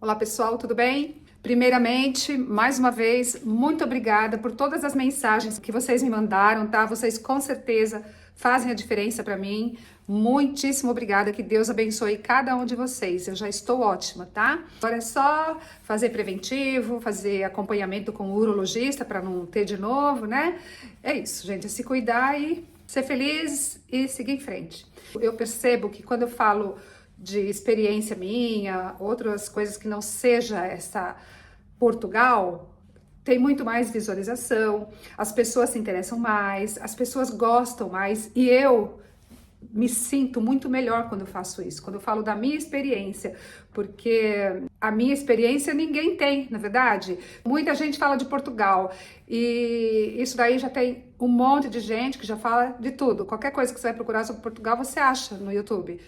Olá pessoal, tudo bem? Primeiramente, mais uma vez, muito obrigada por todas as mensagens que vocês me mandaram, tá? Vocês com certeza fazem a diferença para mim. Muitíssimo obrigada, que Deus abençoe cada um de vocês. Eu já estou ótima, tá? Agora é só fazer preventivo, fazer acompanhamento com o urologista para não ter de novo, né? É isso, gente, é se cuidar e ser feliz e seguir em frente. Eu percebo que quando eu falo de experiência minha, outras coisas que não seja essa Portugal, tem muito mais visualização, as pessoas se interessam mais, as pessoas gostam mais e eu me sinto muito melhor quando eu faço isso, quando eu falo da minha experiência, porque a minha experiência ninguém tem, na verdade. Muita gente fala de Portugal e isso daí já tem um monte de gente que já fala de tudo. Qualquer coisa que você vai procurar sobre Portugal, você acha no YouTube.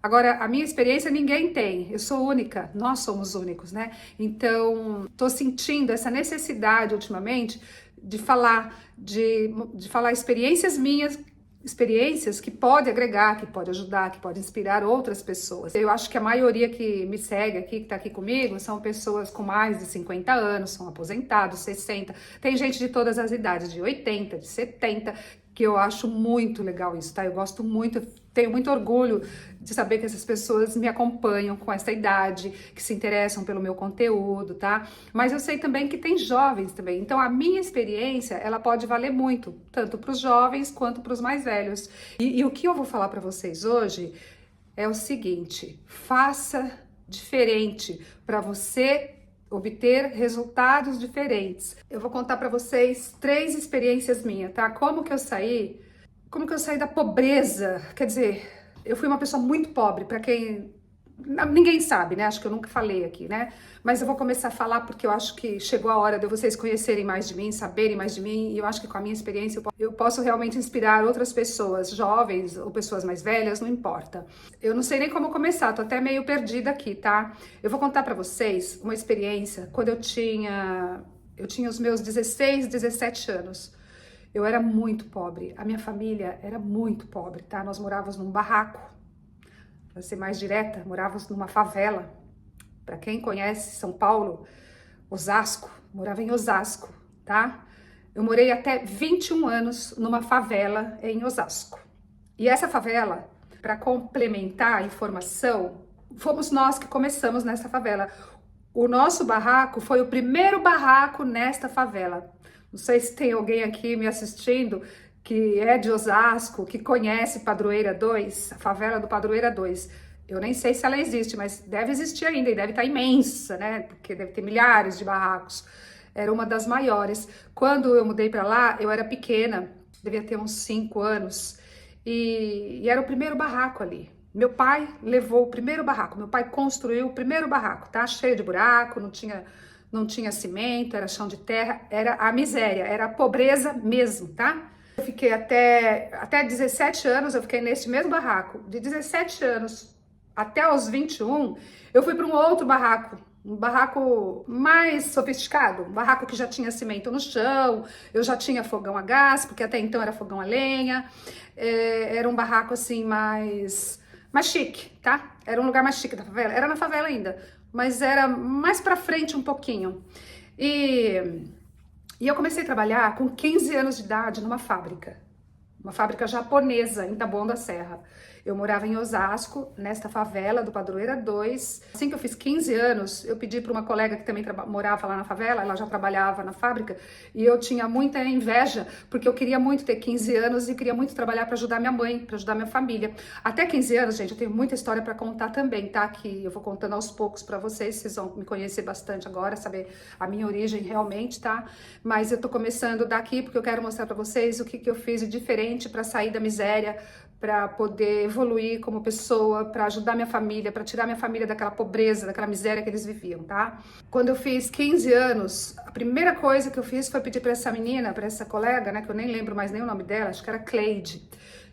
Agora, a minha experiência ninguém tem, eu sou única, nós somos únicos, né? Então, tô sentindo essa necessidade ultimamente de falar, de falar experiências minhas, experiências que pode agregar, que pode ajudar, que pode inspirar outras pessoas. Eu acho que a maioria que me segue aqui, que tá aqui comigo, são pessoas com mais de 50 anos, são aposentados, 60, tem gente de todas as idades, de 80, de 70, que eu acho muito legal isso, tá? Eu gosto muito, tenho muito orgulho de saber que essas pessoas me acompanham com essa idade, que se interessam pelo meu conteúdo, tá? Mas eu sei também que tem jovens também. Então a minha experiência, ela pode valer muito, tanto para os jovens quanto para os mais velhos. E o que eu vou falar para vocês hoje é o seguinte: faça diferente para você obter resultados diferentes. Eu vou contar para vocês 3 experiências minhas, tá? Como que eu saí da pobreza, quer dizer, eu fui uma pessoa muito pobre, para quem ninguém sabe, né? Acho que eu nunca falei aqui, né? Mas eu vou começar a falar porque eu acho que chegou a hora de vocês conhecerem mais de mim, saberem mais de mim, e eu acho que com a minha experiência eu posso realmente inspirar outras pessoas, jovens ou pessoas mais velhas, não importa. Eu não sei nem como começar, tô até meio perdida aqui, tá? Eu vou contar para vocês uma experiência quando eu tinha os meus 16, 17 anos. Eu era muito pobre, a minha família era muito pobre, tá? Nós morávamos num barraco, para ser mais direta, morávamos numa favela. Para quem conhece São Paulo, Osasco, morava em Osasco, tá? Eu morei até 21 anos numa favela em Osasco. E essa favela, para complementar a informação, fomos nós que começamos nessa favela. O nosso barraco foi o primeiro barraco nesta favela. Não sei se tem alguém aqui me assistindo que é de Osasco, que conhece Padroeira 2, a favela do Padroeira 2. Eu nem sei se ela existe, mas deve existir ainda e deve estar imensa, né? Porque deve ter milhares de barracos. Era uma das maiores. Quando eu mudei para lá, eu era pequena, devia ter uns 5 anos, e era o primeiro barraco ali. Meu pai levou o primeiro barraco, meu pai construiu o primeiro barraco, tá? Cheio de buraco, não tinha cimento, era chão de terra, era a miséria, era a pobreza mesmo, tá? Eu fiquei até 17 anos, eu fiquei nesse mesmo barraco. De 17 anos até os 21, eu fui para um outro barraco, um barraco mais sofisticado, um barraco que já tinha cimento no chão, eu já tinha fogão a gás, porque até então era fogão a lenha, era um barraco assim mais chique, tá? Era um lugar mais chique da favela, era na favela ainda, mas era mais pra frente um pouquinho. E eu comecei a trabalhar com 15 anos de idade numa fábrica japonesa em Taboão da Serra. Eu morava em Osasco, nesta favela do Padroeira 2. Assim que eu fiz 15 anos, eu pedi para uma colega que também morava lá na favela, ela já trabalhava na fábrica, e eu tinha muita inveja, porque eu queria muito ter 15 anos e queria muito trabalhar para ajudar minha mãe, para ajudar minha família. Até 15 anos, gente, eu tenho muita história para contar também, tá? Que eu vou contando aos poucos para vocês vão me conhecer bastante agora, saber a minha origem realmente, tá? Mas eu tô começando daqui porque eu quero mostrar para vocês o que eu fiz de diferente para sair da miséria, para poder evoluir como pessoa, para ajudar minha família, para tirar minha família daquela pobreza, daquela miséria que eles viviam, tá? Quando eu fiz 15 anos, a primeira coisa que eu fiz foi pedir para essa menina, para essa colega, né, que eu nem lembro mais nem o nome dela, acho que era Cleide,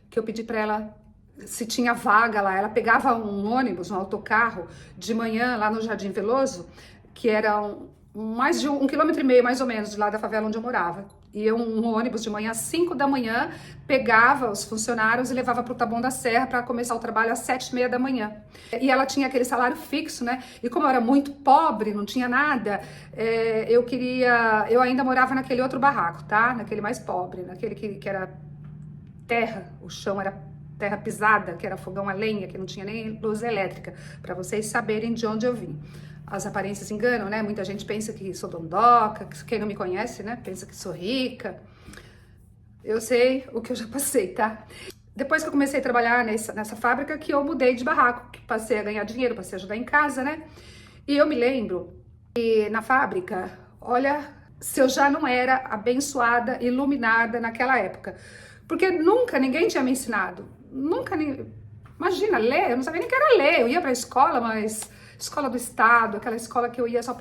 que eu pedi para ela se tinha vaga lá. Ela pegava um ônibus, um autocarro de manhã lá no Jardim Veloso, que era mais de 1,5 km mais ou menos de lá da favela onde eu morava. Ia um ônibus de manhã às 5 da manhã, pegava os funcionários e levava para o Taboão da Serra para começar o trabalho às 7h30 da manhã. E ela tinha aquele salário fixo, né? E como eu era muito pobre, não tinha nada, eu ainda morava naquele outro barraco, tá? Naquele mais pobre, naquele que era terra, o chão era terra pisada, que era fogão a lenha, que não tinha nem luz elétrica, para vocês saberem de onde eu vim. As aparências enganam, né? Muita gente pensa que sou dondoca, que quem não me conhece, né? Pensa que sou rica. Eu sei o que eu já passei, tá? Depois que eu comecei a trabalhar nessa fábrica, que eu mudei de barraco, que passei a ganhar dinheiro, passei a ajudar em casa, né? E eu me lembro que na fábrica, olha, se eu já não era abençoada, iluminada naquela época. Porque nunca ninguém tinha me ensinado. Imagina, ler, eu não sabia nem que era ler. Eu ia pra escola, mas escola do estado, aquela escola que eu ia só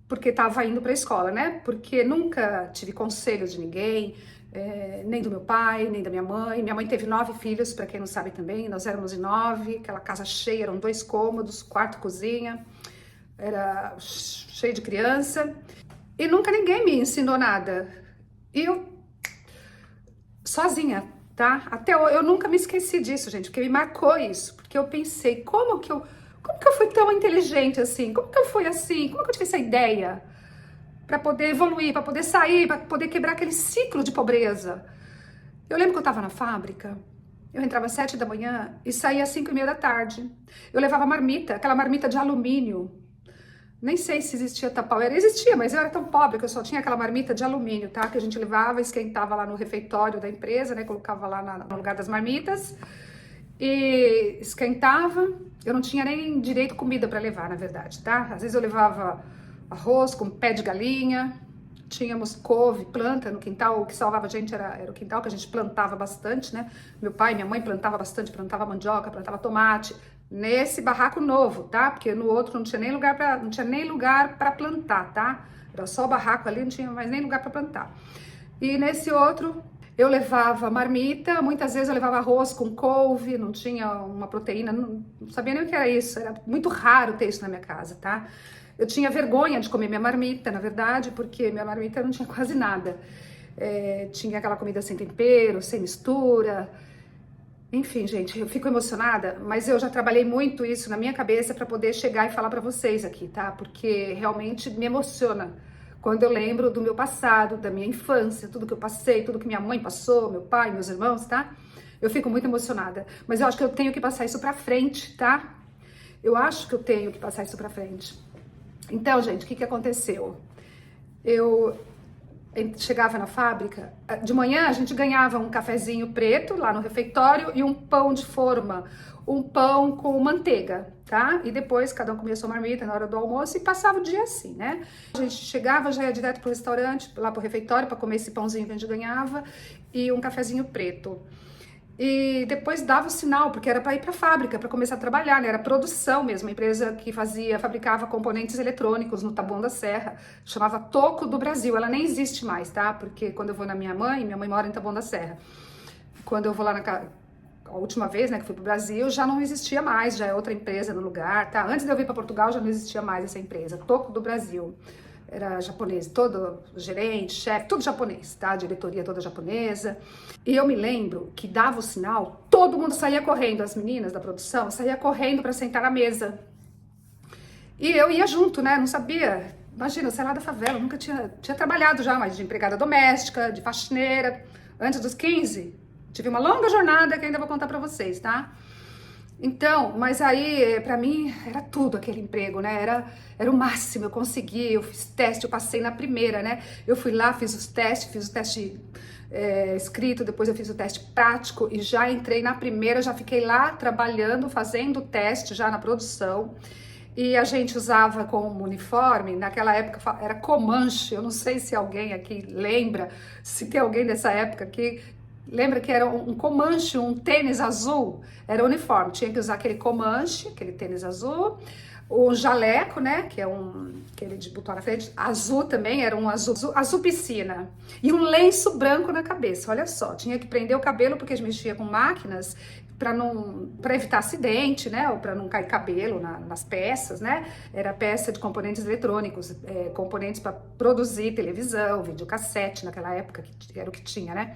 porque estava indo para a escola, né? Porque nunca tive conselho de ninguém, nem do meu pai, nem da minha mãe. Minha mãe teve 9 filhos, para quem não sabe também, nós éramos em 9, aquela casa cheia, eram 2 cômodos, quarto, cozinha, era cheio de criança. E nunca ninguém me ensinou nada. E eu, sozinha, tá? Até eu nunca me esqueci disso, gente, porque me marcou isso, porque eu pensei, como que eu fui tão inteligente assim? Como que eu fui assim? Como que eu tive essa ideia? Para poder evoluir, para poder sair, para poder quebrar aquele ciclo de pobreza. Eu lembro que eu estava na fábrica, eu entrava às 7 da manhã e saía às 5h30 da tarde. Eu levava marmita, aquela marmita de alumínio. Nem sei se existia Tupperware, existia, mas eu era tão pobre que eu só tinha aquela marmita de alumínio, tá? Que a gente levava, esquentava lá no refeitório da empresa, né? Colocava lá no lugar das marmitas e esquentava. Eu não tinha nem direito comida para levar, na verdade, tá? Às vezes eu levava arroz com pé de galinha, tínhamos couve, planta no quintal. O que salvava a gente era o quintal, que a gente plantava bastante, né? Meu pai e minha mãe plantava bastante, plantava mandioca, plantava tomate. Nesse barraco novo, tá? Porque no outro não tinha nem lugar para plantar, tá? Era só o barraco ali, não tinha mais nem lugar para plantar. E nesse outro eu levava marmita, muitas vezes eu levava arroz com couve, não tinha uma proteína, não sabia nem o que era isso, era muito raro ter isso na minha casa, tá? Eu tinha vergonha de comer minha marmita, na verdade, porque minha marmita não tinha quase nada. Tinha aquela comida sem tempero, sem mistura. Enfim, gente, eu fico emocionada, mas eu já trabalhei muito isso na minha cabeça para poder chegar e falar para vocês aqui, tá? Porque realmente me emociona quando eu lembro do meu passado, da minha infância, tudo que eu passei, tudo que minha mãe passou, meu pai, meus irmãos, tá? Eu fico muito emocionada, mas eu acho que eu tenho que passar isso para frente, tá? Eu acho que eu tenho que passar isso para frente. Então, gente, o que aconteceu? Eu chegava na fábrica, de manhã a gente ganhava um cafezinho preto lá no refeitório e um pão de forma, um pão com manteiga, tá? E depois cada um comia sua marmita na hora do almoço e passava o dia assim, né? A gente chegava, já ia direto pro restaurante, lá pro refeitório para comer esse pãozinho que a gente ganhava e um cafezinho preto. E depois dava o sinal, porque era para ir para a fábrica, para começar a trabalhar, né? Era produção mesmo, uma empresa que fabricava componentes eletrônicos no Taboão da Serra, chamava Toco do Brasil. Ela nem existe mais, tá? Porque quando eu vou na minha mãe mora em Taboão da Serra. Quando eu vou lá a última vez, né, que fui pro Brasil, já não existia mais, já é outra empresa no lugar, tá? Antes de eu vir para Portugal já não existia mais essa empresa, Toco do Brasil. Era japonês, todo gerente, chefe, tudo japonês, tá? A diretoria toda japonesa. E eu me lembro que dava o sinal, todo mundo saía correndo, as meninas da produção saía correndo para sentar na mesa. E eu ia junto, né? Não sabia. Imagina, eu saí lá da favela, nunca tinha trabalhado já, mas de empregada doméstica, de faxineira. Antes dos 15, tive uma longa jornada que ainda vou contar para vocês, tá? Então, mas aí, pra mim, era tudo aquele emprego, né? Era o máximo, eu consegui, eu fiz teste, eu passei na primeira, né? Eu fui lá, fiz o teste escrito, depois eu fiz o teste prático e já entrei na primeira, já fiquei lá trabalhando, fazendo o teste já na produção. E a gente usava como uniforme, naquela época era Comanche, eu não sei se alguém aqui lembra, se tem alguém dessa época aqui. Lembra que era um Comanche, um tênis azul, era uniforme, tinha que usar aquele Comanche, aquele tênis azul, o jaleco, né, que é aquele de botão na frente, azul também, era um azul piscina, e um lenço branco na cabeça, olha só, tinha que prender o cabelo porque a gente mexia com máquinas, para evitar acidente, né, ou para não cair cabelo nas peças, né, era peça de componentes eletrônicos, componentes para produzir televisão, videocassete, naquela época, que era o que tinha, né.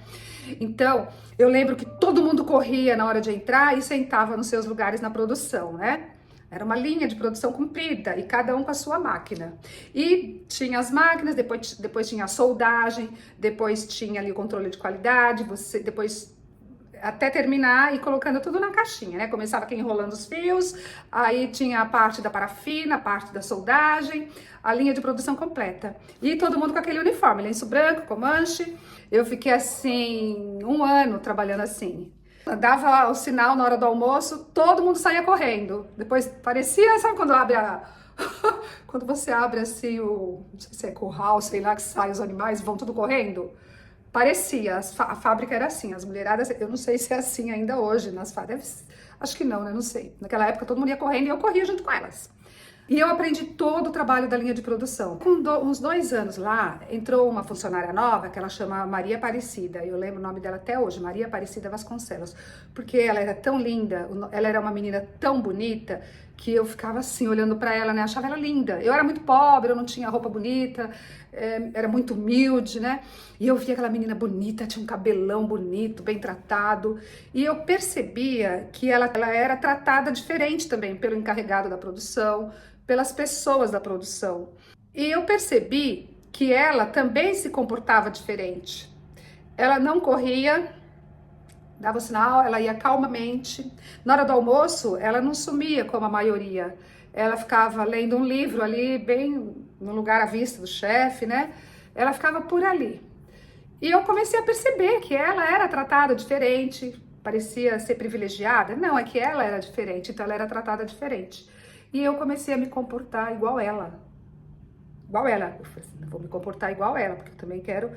Então, eu lembro que todo mundo corria na hora de entrar e sentava nos seus lugares na produção, né. Era uma linha de produção comprida e cada um com a sua máquina. E tinha as máquinas, depois tinha a soldagem, depois tinha ali o controle de qualidade, depois até terminar e colocando tudo na caixinha, né? Começava aqui enrolando os fios, aí tinha a parte da parafina, a parte da soldagem, a linha de produção completa. E todo mundo com aquele uniforme, lenço branco, com manche. Eu fiquei assim, 1 ano trabalhando assim. Dava o sinal na hora do almoço, todo mundo saía correndo. Depois parecia, sabe quando abre quando você abre assim não sei se é curral, sei lá, que sai os animais, vão tudo correndo? Parecia, a fábrica era assim, as mulheradas, eu não sei se é assim ainda hoje nas fábricas, acho que não, né, não sei. Naquela época todo mundo ia correndo e eu corria junto com elas. E eu aprendi todo o trabalho da linha de produção. Com uns 2 anos lá, entrou uma funcionária nova, que ela chama Maria Aparecida, eu lembro o nome dela até hoje, Maria Aparecida Vasconcelos, porque ela era tão linda, ela era uma menina tão bonita, que eu ficava assim, olhando pra ela, né, achava ela linda. Eu era muito pobre, eu não tinha roupa bonita, era muito humilde, né, e eu via aquela menina bonita, tinha um cabelão bonito, bem tratado, e eu percebia que ela era tratada diferente também pelo encarregado da produção, pelas pessoas da produção. E eu percebi que ela também se comportava diferente. Ela não corria, dava o sinal, ela ia calmamente. Na hora do almoço, ela não sumia como a maioria. Ela ficava lendo um livro ali, bem no lugar à vista do chefe, né? Ela ficava por ali. E eu comecei a perceber que ela era tratada diferente, parecia ser privilegiada. Não, é que ela era diferente, então ela era tratada diferente. E eu comecei a me comportar igual ela. Igual ela. Eu falei assim, vou me comportar igual ela, porque eu também quero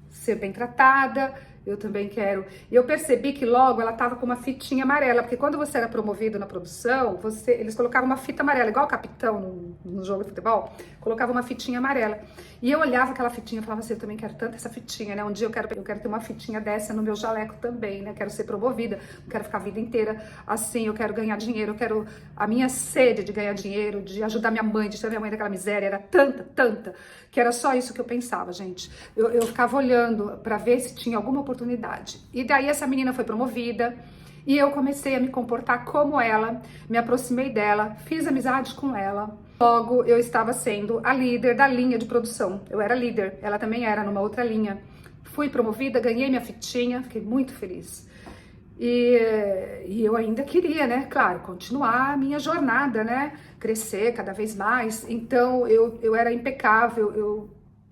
ser bem tratada, eu também quero... E eu percebi que logo ela estava com uma fitinha amarela, porque quando você era promovido na produção, eles colocavam uma fita amarela, igual o capitão no jogo de futebol, colocava uma fitinha amarela. E eu olhava aquela fitinha e falava assim, eu também quero tanto essa fitinha, né? Um dia eu quero ter uma fitinha dessa no meu jaleco também, né? Quero ser promovida, não quero ficar a vida inteira assim, eu quero ganhar dinheiro, eu quero... A minha sede de ganhar dinheiro, de ajudar minha mãe, de tirar minha mãe daquela miséria, era tanta, que era só isso que eu pensava, gente. Eu ficava olhando para ver se tinha alguma oportunidade. E daí essa menina foi promovida e eu comecei a me comportar como ela, me aproximei dela, fiz amizade com ela. Logo eu estava sendo a líder da linha de produção. Eu era líder, ela também era numa outra linha. Fui promovida, ganhei minha fitinha, fiquei muito feliz. E eu ainda queria, né, claro, continuar a minha jornada, né, crescer cada vez mais. Então eu era impecável,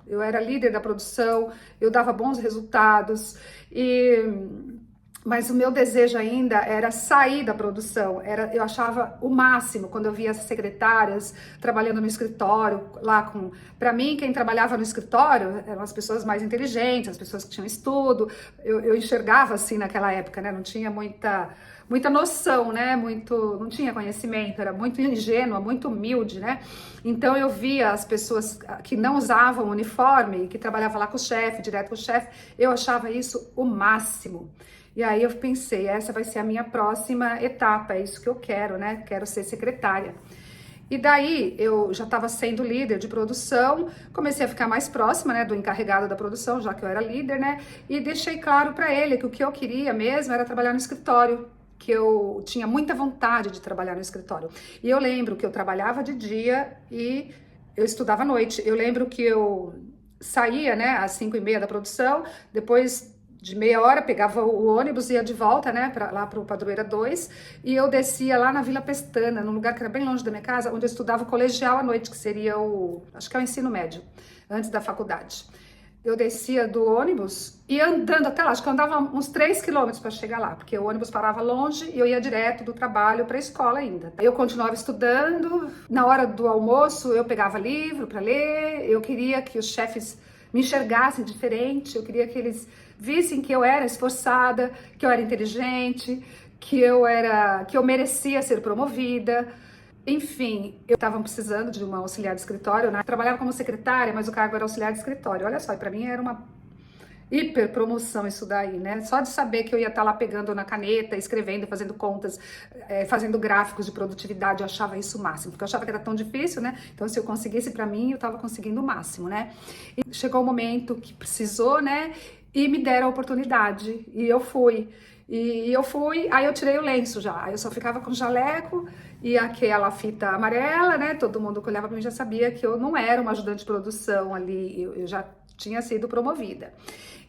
eu era líder da produção, eu dava bons resultados, mas o meu desejo ainda era sair da produção. Eu achava o máximo quando eu via as secretárias trabalhando no escritório, para mim, quem trabalhava no escritório eram as pessoas mais inteligentes, as pessoas que tinham estudo. Eu enxergava assim naquela época, né? Não tinha muita noção, né? Não tinha conhecimento, era muito ingênua, muito humilde, né? Então eu via as pessoas que não usavam uniforme, que trabalhavam lá com o chefe, direto com o chefe, eu achava isso o máximo. E aí eu pensei, essa vai ser a minha próxima etapa, é isso que eu quero, né? Quero ser secretária. E daí eu já estava sendo líder de produção, comecei a ficar mais próxima, né, do encarregado da produção, já que eu era líder, né? E deixei claro para ele que o que eu queria mesmo era trabalhar no escritório, que eu tinha muita vontade de trabalhar no escritório. E eu lembro que eu trabalhava de dia e eu estudava à noite. Eu lembro que eu saía, né, às 5h30 da produção, depois de meia hora pegava o ônibus e ia de volta, né, lá para o Padroeira 2, e eu descia lá na Vila Pestana, num lugar que era bem longe da minha casa, onde eu estudava o colegial à noite, que seria acho que é o ensino médio, antes da faculdade. Eu descia do ônibus e andando até lá, acho que eu andava uns 3 quilômetros para chegar lá, porque o ônibus parava longe e eu ia direto do trabalho para a escola ainda. Eu continuava estudando, na hora do almoço eu pegava livro para ler, eu queria que os chefes me enxergassem diferente, eu queria que eles vissem que eu era esforçada, que eu era inteligente, que eu merecia ser promovida. Enfim, eu estava precisando de uma auxiliar de escritório, né? Eu trabalhava como secretária, mas o cargo era auxiliar de escritório. Olha só, para mim hiper promoção isso daí, né? Só de saber que eu ia estar lá pegando na caneta, escrevendo, fazendo contas, fazendo gráficos de produtividade, eu achava isso o máximo, porque eu achava que era tão difícil, né? Então, se eu conseguisse para mim, eu estava conseguindo o máximo, né? E chegou o momento que precisou, né? E me deram a oportunidade, e eu fui. E eu fui, aí eu tirei o lenço já, aí eu só ficava com o jaleco e aquela fita amarela, né? Todo mundo que olhava para mim já sabia que eu não era uma ajudante de produção ali, eu já tinha sido promovida.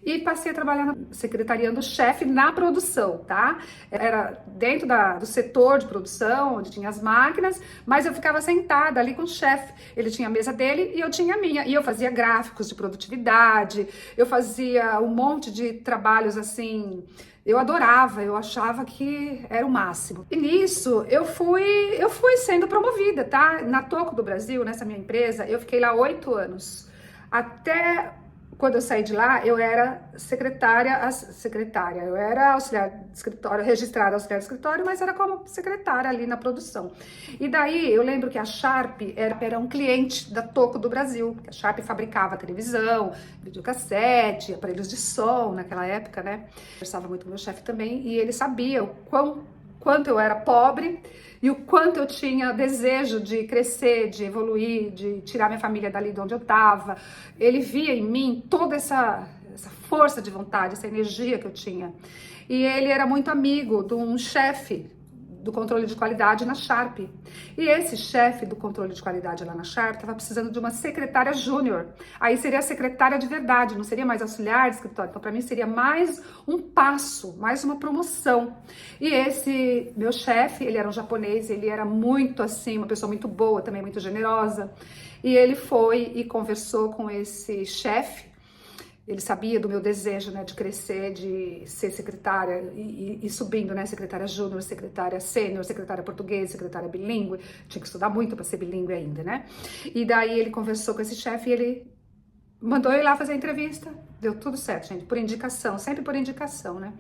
E passei a trabalhar secretariando o chefe na produção, tá? Era dentro do setor de produção, onde tinha as máquinas, mas eu ficava sentada ali com o chefe. Ele tinha a mesa dele e eu tinha a minha. E eu fazia gráficos de produtividade, eu fazia um monte de trabalhos assim. Eu adorava, eu achava que era o máximo. E nisso eu fui sendo promovida, tá? Na Toco do Brasil, nessa minha empresa, eu fiquei lá 8 anos. Até quando eu saí de lá, eu era secretária, eu era auxiliar de escritório, registrada auxiliar de escritório, mas era como secretária ali na produção. E daí eu lembro que a Sharp era um cliente da Toco do Brasil, que a Sharp fabricava televisão, videocassete, aparelhos de som naquela época, né? Eu conversava muito com meu chefe também e ele sabia o quanto eu era pobre e o quanto eu tinha desejo de crescer, de evoluir, de tirar minha família dali de onde eu estava. Ele via em mim toda essa força de vontade, essa energia que eu tinha. E ele era muito amigo de um chefe do controle de qualidade na Sharp. E esse chefe do controle de qualidade lá na Sharp estava precisando de uma secretária júnior. Aí seria a secretária de verdade, não seria mais auxiliar de escritório. Então, para mim, seria mais um passo, mais uma promoção. E esse meu chefe, ele era um japonês, ele era muito assim, uma pessoa muito boa, também muito generosa. E ele foi e conversou com esse chefe. Ele sabia do meu desejo, né, de crescer, de ser secretária e subindo, né, secretária júnior, secretária sênior, secretária portuguesa, secretária bilíngue. Tinha que estudar muito para ser bilíngue ainda, né? E daí ele conversou com esse chefe e ele mandou eu ir lá fazer a entrevista. Deu tudo certo, gente, por indicação, sempre por indicação, né?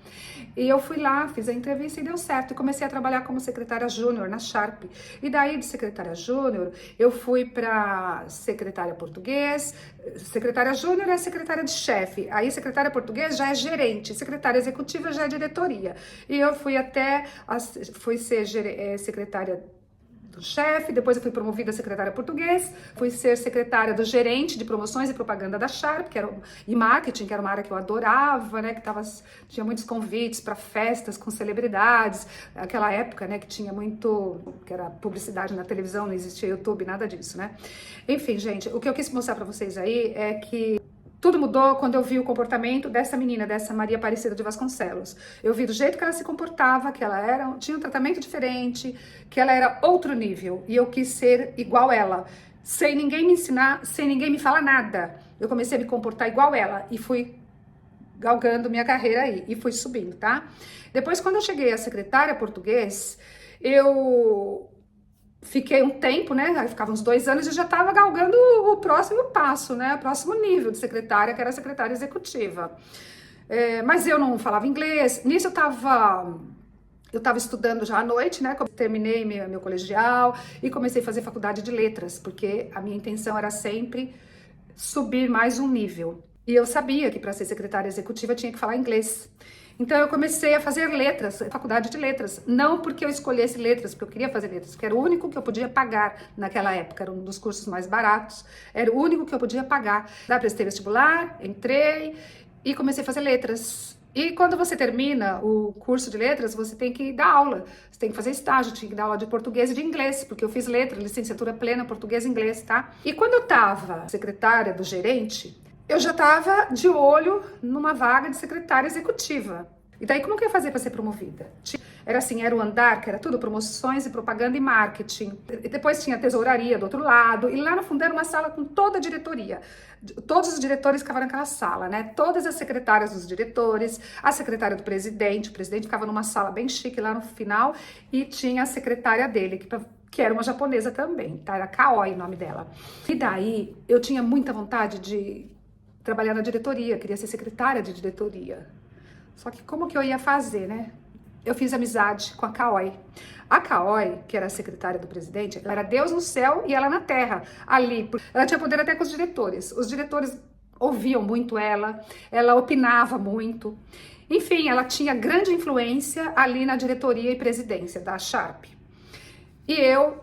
E eu fui lá, fiz a entrevista e deu certo. E comecei a trabalhar como secretária júnior na Sharp. E daí de secretária júnior, eu fui para secretária português. Secretária júnior é secretária de chefe. Aí secretária português já é gerente. Secretária executiva já é diretoria. E eu fui ser secretária do chefe, depois eu fui promovida a secretária português, fui ser secretária do gerente de promoções e propaganda da Sharp, e marketing, que era uma área que eu adorava, né, tinha muitos convites para festas com celebridades, aquela época, né, que tinha muito, que era publicidade na televisão, não existia YouTube, nada disso, né. Enfim, gente, o que eu quis mostrar para vocês aí é que tudo mudou quando eu vi o comportamento dessa menina, dessa Maria Aparecida de Vasconcelos. Eu vi do jeito que ela se comportava, que ela tinha um tratamento diferente, que ela era outro nível. E eu quis ser igual ela, sem ninguém me ensinar, sem ninguém me falar nada. Eu comecei a me comportar igual ela e fui galgando minha carreira aí, e fui subindo, tá? Depois, quando eu cheguei a secretária português, eu fiquei um tempo, né? Aí ficava uns 2 anos e já estava galgando o próximo passo, né? O próximo nível de secretária, que era a secretária executiva. Mas eu não falava inglês. Nisso eu estava estudando já à noite, né? Terminei meu colegial e comecei a fazer faculdade de letras, porque a minha intenção era sempre subir mais um nível. E eu sabia que para ser secretária executiva tinha que falar inglês. Então eu comecei a fazer letras, faculdade de letras, não porque eu escolhesse letras, porque eu queria fazer letras, porque era o único que eu podia pagar naquela época, era um dos cursos mais baratos, era o único que eu podia pagar. Daí prestei vestibular, entrei e comecei a fazer letras. E quando você termina o curso de letras, você tem que dar aula, você tem que fazer estágio, tinha que dar aula de português e de inglês, porque eu fiz letra, licenciatura plena, português e inglês, tá? E quando eu tava secretária do gerente, eu já estava de olho numa vaga de secretária executiva. E daí, como que eu ia fazer para ser promovida? Era assim, era o andar, que era tudo promoções e propaganda e marketing. E depois tinha a tesouraria do outro lado. E lá no fundo era uma sala com toda a diretoria. Todos os diretores ficavam naquela sala, né? Todas as secretárias dos diretores, a secretária do presidente. O presidente ficava numa sala bem chique lá no final. E tinha a secretária dele, que era uma japonesa também, tá? Era Kaoi o nome dela. E daí, eu tinha muita vontade de trabalhar na diretoria, queria ser secretária de diretoria. Só que como que eu ia fazer, né? Eu fiz amizade com a Kaoi. A Kaoi, que era a secretária do presidente, ela era Deus no céu e ela na terra, ali. Ela tinha poder até com os diretores. Os diretores ouviam muito ela opinava muito. Enfim, ela tinha grande influência ali na diretoria e presidência da Sharp. E eu,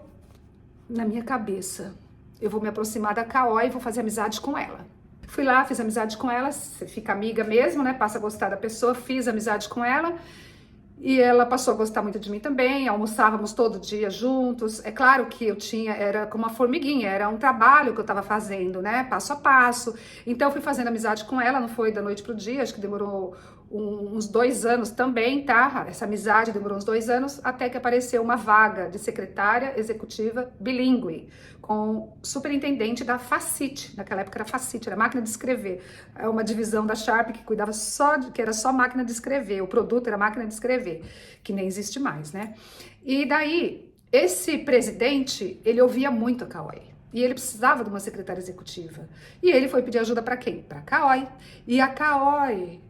na minha cabeça, eu vou me aproximar da Caó e vou fazer amizade com ela. Fui lá, fiz amizade com ela, você fica amiga mesmo, né? Passa a gostar da pessoa, fiz amizade com ela. E ela passou a gostar muito de mim também, almoçávamos todo dia juntos. É claro que era como uma formiguinha, era um trabalho que eu estava fazendo, né, passo a passo. Então eu fui fazendo amizade com ela, não foi da noite pro dia, acho que demorou uns 2 anos também, tá? Essa amizade demorou uns 2 anos, até que apareceu uma vaga de secretária executiva bilíngue, com superintendente da Facit, naquela época era Facit, era máquina de escrever, é uma divisão da Sharp que cuidava que era só máquina de escrever, o produto era máquina de escrever, que nem existe mais, né? E daí, esse presidente, ele ouvia muito a Caoi. E ele precisava de uma secretária executiva. E ele foi pedir ajuda para quem? Para a Caoi. E a Caoi,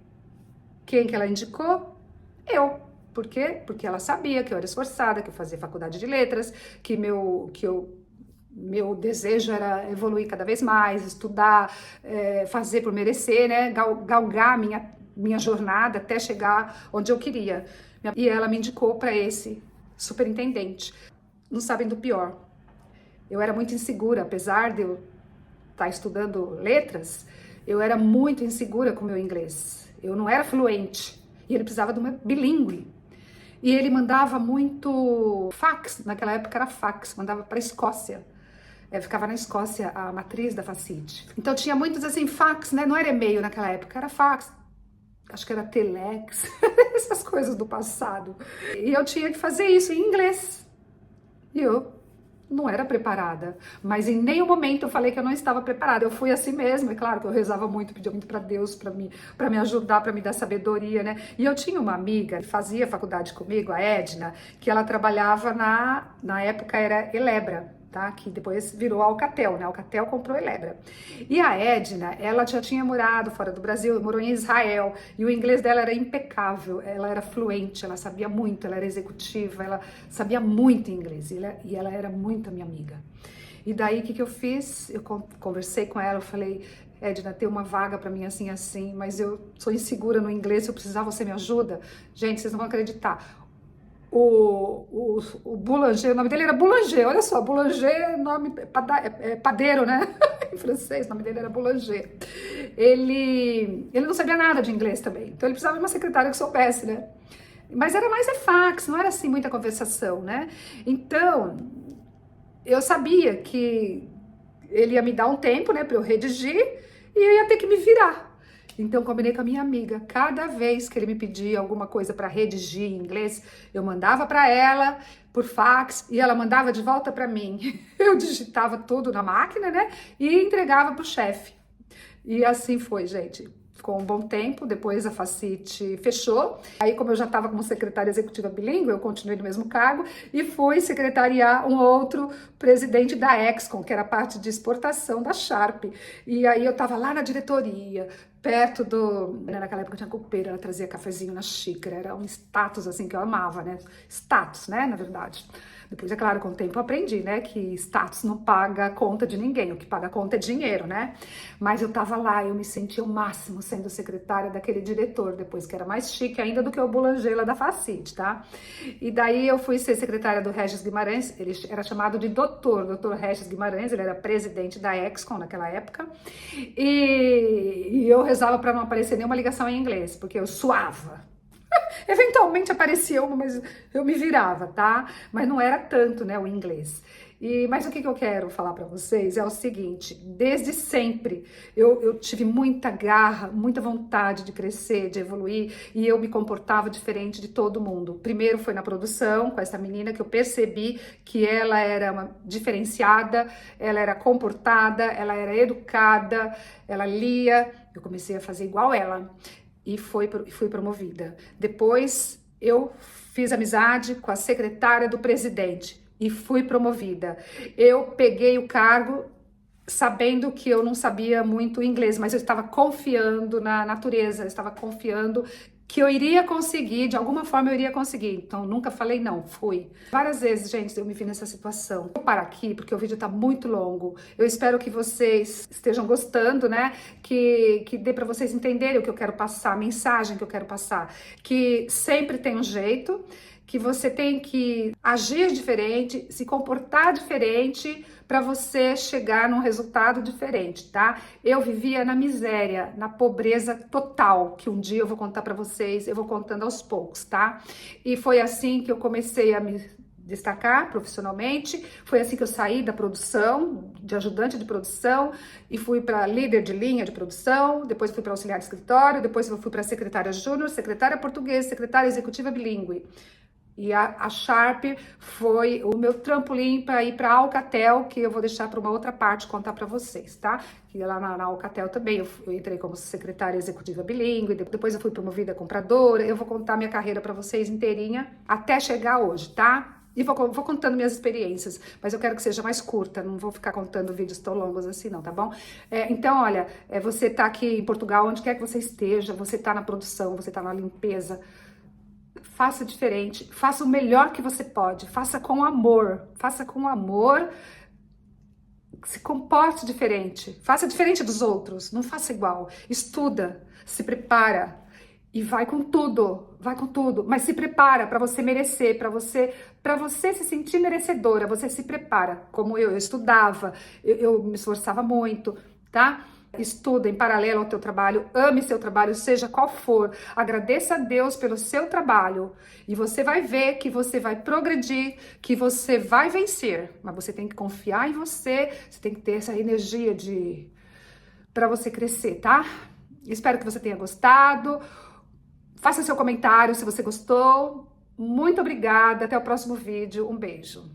quem que ela indicou? Eu. Por quê? Porque ela sabia que eu era esforçada, que eu fazia faculdade de letras, que meu desejo era evoluir cada vez mais, estudar, fazer por merecer, né? Galgar minha jornada até chegar onde eu queria. E ela me indicou para esse superintendente. Não sabem do pior. Eu era muito insegura, apesar de eu estar estudando letras, eu era muito insegura com o meu inglês. Eu não era fluente. E ele precisava de uma bilíngue. E ele mandava muito fax, naquela época era fax, mandava para a Escócia. Ficava na Escócia a matriz da Facit. Então tinha muitos assim fax, né? Não era e-mail naquela época, era fax. Acho que era telex, essas coisas do passado. E eu tinha que fazer isso em inglês. E eu não era preparada, mas em nenhum momento eu falei que eu não estava preparada. Eu fui assim mesmo, é claro que eu rezava muito, pedia muito para Deus para me ajudar, para me dar sabedoria, né? E eu tinha uma amiga que fazia faculdade comigo, a Edna, que ela trabalhava na época era Elebra, tá? Que depois virou a Alcatel, né? A Alcatel comprou a Elebra. E a Edna, ela já tinha morado fora do Brasil, morou em Israel, e o inglês dela era impecável, ela era fluente, ela sabia muito, ela era executiva, ela sabia muito inglês, e ela era muito minha amiga. E daí, o que eu fiz? Eu conversei com ela, eu falei, Edna, tem uma vaga para mim assim, assim, mas eu sou insegura no inglês, se eu precisar, você me ajuda? Gente, vocês não vão acreditar. O Boulanger, o nome dele era Boulanger, olha só, Boulanger, nome padeiro, né? Em francês, o nome dele era Boulanger. Ele não sabia nada de inglês também, então ele precisava de uma secretária que soubesse, né? Mas era mais fax, não era assim muita conversação, né? Então, eu sabia que ele ia me dar um tempo, né, para eu redigir e eu ia ter que me virar. Então, combinei com a minha amiga. Cada vez que ele me pedia alguma coisa para redigir em inglês, eu mandava para ela por fax e ela mandava de volta para mim. Eu digitava tudo na máquina, né, e entregava para o chefe. E assim foi, gente. Ficou um bom tempo, depois a Facit fechou. Aí, como eu já estava como secretária executiva bilíngue, eu continuei no mesmo cargo e fui secretariar um outro presidente da Excon, que era a parte de exportação da Sharp. E aí eu estava lá na diretoria, perto do... Naquela época tinha copeira, ela trazia cafezinho na xícara, era um status assim que eu amava, né? Status, né, na verdade. Depois, é claro, com o tempo eu aprendi, né, que status não paga conta de ninguém, o que paga conta é dinheiro, né? Mas eu tava lá, eu me sentia o máximo sendo secretária daquele diretor, depois que era mais chique ainda do que o Boulanger lá da Facit, tá? E daí eu fui ser secretária do Regis Guimarães, ele era chamado de doutor Regis Guimarães, ele era presidente da Excon naquela época, e eu rezava para não aparecer nenhuma ligação em inglês, porque eu suava. Eventualmente aparecia uma, mas eu me virava, tá? Mas não era tanto, né, o inglês. Mas o que eu quero falar para vocês é o seguinte, desde sempre eu tive muita garra, muita vontade de crescer, de evoluir, e eu me comportava diferente de todo mundo. Primeiro foi na produção, com essa menina que eu percebi que ela era uma diferenciada, ela era comportada, ela era educada, ela lia, eu comecei a fazer igual ela. E fui promovida. Depois eu fiz amizade com a secretária do presidente e fui promovida. Eu peguei o cargo sabendo que eu não sabia muito inglês, mas eu estava confiando na natureza, eu estava confiando que eu iria conseguir, de alguma forma eu iria conseguir. Então, nunca falei não, fui. Várias vezes, gente, eu me vi nessa situação. Vou parar aqui, porque o vídeo tá muito longo. Eu espero que vocês estejam gostando, né? Que dê para vocês entenderem o que eu quero passar, a mensagem que eu quero passar. Que sempre tem um jeito, que você tem que agir diferente, se comportar diferente para você chegar num resultado diferente, tá? Eu vivia na miséria, na pobreza total, que um dia eu vou contar para vocês, eu vou contando aos poucos, tá? E foi assim que eu comecei a me destacar profissionalmente, foi assim que eu saí da produção, de ajudante de produção, e fui para líder de linha de produção, depois fui para auxiliar de escritório, depois eu fui para secretária júnior, secretária portuguesa, secretária executiva bilíngue. E a Sharp foi o meu trampolim para ir para a Alcatel, que eu vou deixar para uma outra parte contar para vocês, tá? Que lá na Alcatel também eu entrei como secretária executiva bilíngue, depois eu fui promovida a compradora. Eu vou contar minha carreira para vocês inteirinha até chegar hoje, tá? E vou contando minhas experiências, mas eu quero que seja mais curta, não vou ficar contando vídeos tão longos assim não, tá bom? Então, olha, você tá aqui em Portugal, onde quer que você esteja, você tá na produção, você tá na limpeza, faça diferente, faça o melhor que você pode, faça com amor, se comporte diferente, faça diferente dos outros, não faça igual, estuda, se prepara e vai com tudo, mas se prepara para você merecer, para você se sentir merecedora, você se prepara, como eu estudava, eu me esforçava muito, tá? Estuda em paralelo ao teu trabalho, ame seu trabalho, seja qual for, agradeça a Deus pelo seu trabalho e você vai ver que você vai progredir, que você vai vencer, mas você tem que confiar em você, você tem que ter essa energia para você crescer, tá? Espero que você tenha gostado, faça seu comentário se você gostou, muito obrigada, até o próximo vídeo, um beijo.